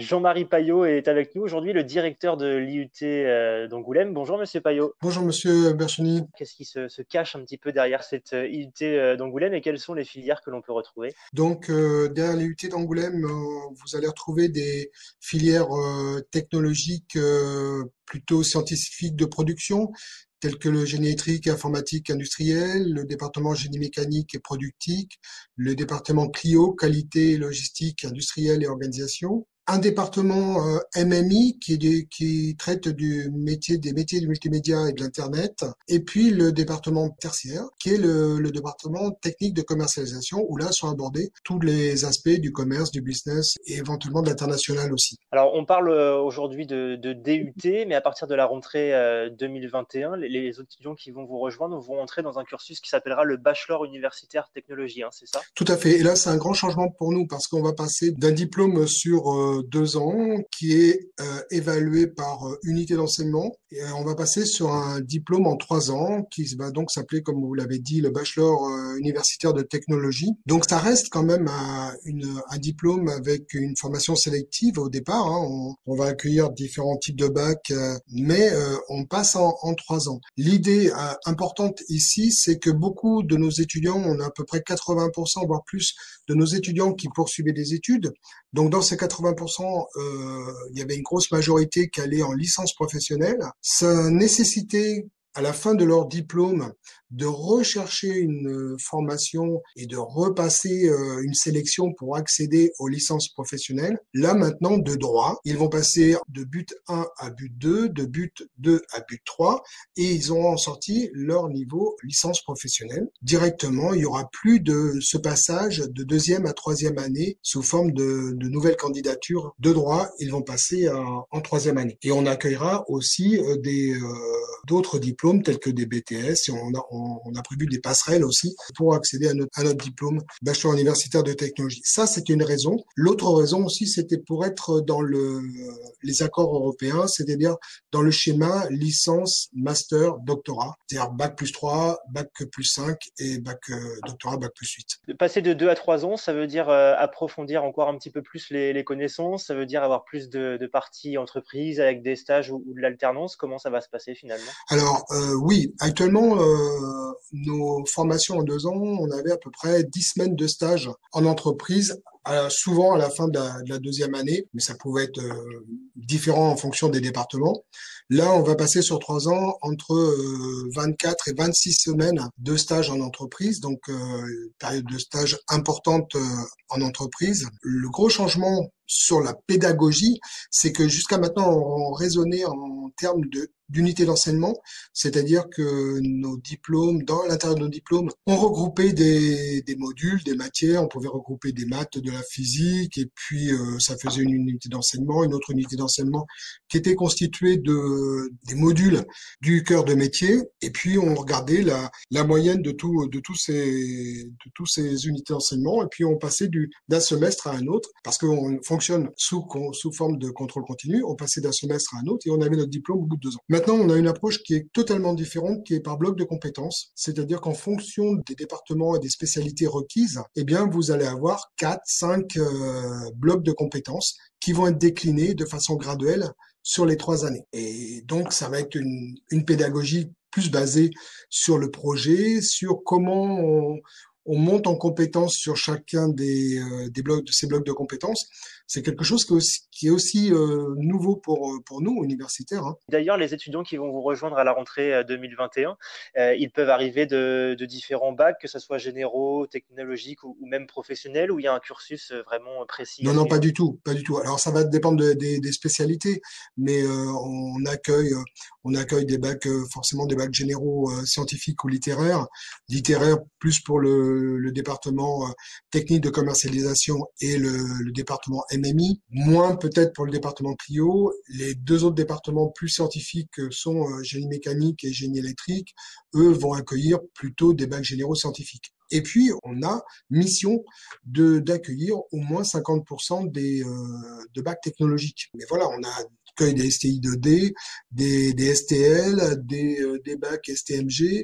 Jean-Marie Payot est avec nous aujourd'hui, le directeur de l'IUT d'Angoulême. Bonjour Monsieur Payot. Bonjour Monsieur Bercheny. Qu'est-ce qui se cache un petit peu derrière cette IUT d'Angoulême et quelles sont les filières que l'on peut retrouver? Derrière les UT d'Angoulême, vous allez retrouver des filières technologiques plutôt scientifiques de production, telles que le génie électrique, informatique, industriel, le département génie mécanique et productique, le département Clio, qualité, logistique, industrielle et organisation. Un département MMI qui traite des métiers du multimédia et de l'Internet, et puis le département tertiaire qui est le département technique de commercialisation où là sont abordés tous les aspects du commerce, du business et éventuellement de l'international aussi. Alors on parle aujourd'hui de DUT, mais à partir de la rentrée 2021, les étudiants qui vont vous rejoindre vont entrer dans un cursus qui s'appellera le Bachelor universitaire technologie, hein, c'est ça? Tout à fait. Et là, c'est un grand changement pour nous parce qu'on va passer d'un diplôme sur 2 ans qui est évalué par unité d'enseignement et on va passer sur un diplôme en 3 ans qui va donc s'appeler, comme vous l'avez dit, le bachelor universitaire de technologie. Donc, ça reste quand même un diplôme avec une formation sélective au départ. Hein. On va accueillir différents types de bacs, mais on passe en 3 ans. L'idée importante ici, c'est que beaucoup de nos étudiants, on a à peu près 80%, voire plus, de nos étudiants qui poursuivaient des études. Donc dans ces 80%, il y avait une grosse majorité qui allait en licence professionnelle. Ça nécessitait à la fin de leur diplôme de rechercher une formation et de repasser une sélection pour accéder aux licences professionnelles. Là maintenant, de droit, ils vont passer de but 1 à but 2, de but 2 à but 3 et ils auront sorti leur niveau licence professionnelle. Directement, il n'y aura plus de ce passage de deuxième à troisième année sous forme de nouvelles candidatures de droit. Ils vont passer en troisième année. Et on accueillera aussi d'autres diplômes tels que des BTS et on a prévu des passerelles aussi pour accéder à notre diplôme bachelor universitaire de technologie. Ça, c'était une raison. L'autre raison aussi, c'était pour être dans les accords européens, c'est-à-dire dans le schéma licence, master, doctorat, c'est-à-dire bac plus 3, bac plus 5 et bac doctorat, bac plus 8. Passer de 2 à 3 ans, ça veut dire approfondir encore un petit peu plus les connaissances, ça veut dire avoir plus de parties entreprises avec des stages ou de l'alternance. Comment ça va se passer finalement? Alors oui, actuellement, nos formations en 2 ans, on avait à peu près 10 semaines de stage en entreprise, souvent à la fin de la deuxième année, mais ça pouvait être différent en fonction des départements. Là, on va passer sur 3 ans entre 24 et 26 semaines de stage en entreprise, donc période de stage importante en entreprise. Le gros changement sur la pédagogie, c'est que jusqu'à maintenant, on raisonnait en termes d'unité d'enseignement, c'est-à-dire que nos diplômes, dans l'intérieur de nos diplômes, on regroupait des modules, des matières, on pouvait regrouper des maths, de la physique, et puis ça faisait une unité d'enseignement, une autre unité d'enseignement qui était constituée des modules du cœur de métier, et puis on regardait la moyenne de tous ces unités d'enseignement, et puis on passait d'un semestre à un autre, parce qu'on fonctionne sous forme de contrôle continu, on passait d'un semestre à un autre, et on avait notre diplôme au bout de 2 ans. Maintenant, on a une approche qui est totalement différente, qui est par bloc de compétences. C'est-à-dire qu'en fonction des départements et des spécialités requises, eh bien, vous allez avoir 4, 5 blocs de compétences qui vont être déclinés de façon graduelle sur les 3 années. Et donc, ça va être une pédagogie plus basée sur le projet, sur comment on monte en compétences sur chacun des blocs de ces blocs de compétences. C'est quelque chose qui est aussi nouveau pour nous, universitaires. Hein. D'ailleurs, les étudiants qui vont vous rejoindre à la rentrée 2021, ils peuvent arriver de différents bacs, que ce soit généraux, technologiques ou même professionnels, où il y a un cursus vraiment précis Non, à non, pas suivre. du tout, pas du tout. Alors ça va dépendre des spécialités, mais on accueille des bacs forcément des bacs généraux scientifiques ou littéraires, littéraires plus pour le département technique de commercialisation et le département MMI, moins peut-être pour le département Clio. Les deux autres départements plus scientifiques sont génie mécanique et génie électrique. Eux vont accueillir plutôt des bacs généraux scientifiques. Et puis, on a mission d'accueillir au moins 50% de bacs technologiques. Mais voilà, on a accueille des STI 2D, des STL, des bacs STMG.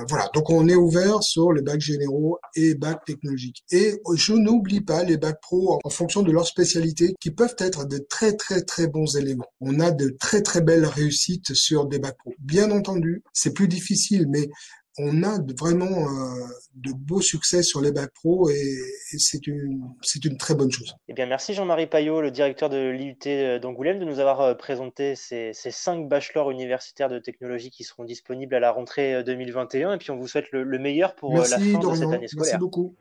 Voilà, donc on est ouvert sur les bacs généraux et bacs technologiques. Et je n'oublie pas les bacs pro en fonction de leur spécialité qui peuvent être de très très très bons éléments. On a de très très belles réussites sur des bacs pro. Bien entendu, c'est plus difficile, mais on a vraiment de beaux succès sur les bacs pro et c'est une très bonne chose. Eh bien, merci Jean-Marie Payot, le directeur de l'IUT d'Angoulême, de nous avoir présenté ces 5 bachelors universitaires de technologie qui seront disponibles à la rentrée 2021. Et un. Et puis, on vous souhaite le meilleur pour la Merci fin de cette Dorian, année merci scolaire. beaucoup.